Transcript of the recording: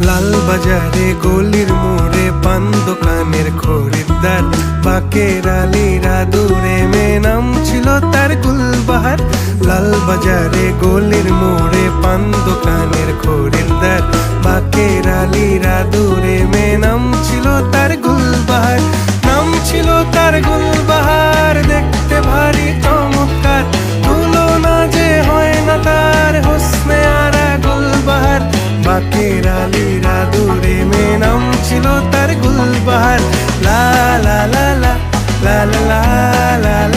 লাল বাজারে গলির মোড়ে পান দোকানের খরিদ্দার, বাকের আলীরা দূরে মে নাম ছিল তার গুলবাহার। লাল বাজারে গলির মোড়ে পান দোকানের খরিদ্দার, বাকের আলীরা দূরে মে নাম ছিল তার গুলবাহার। নাম ছিল তার গুলবাহার, দেখতে ভারী চমৎকার, তুলনা যে হয় না তার হোসনে আরা গুলবাহার। বাকের আলীরা দূরে মে নাম ছিল তার গুলবাহার। লা লা লা লা লা লা লা লা।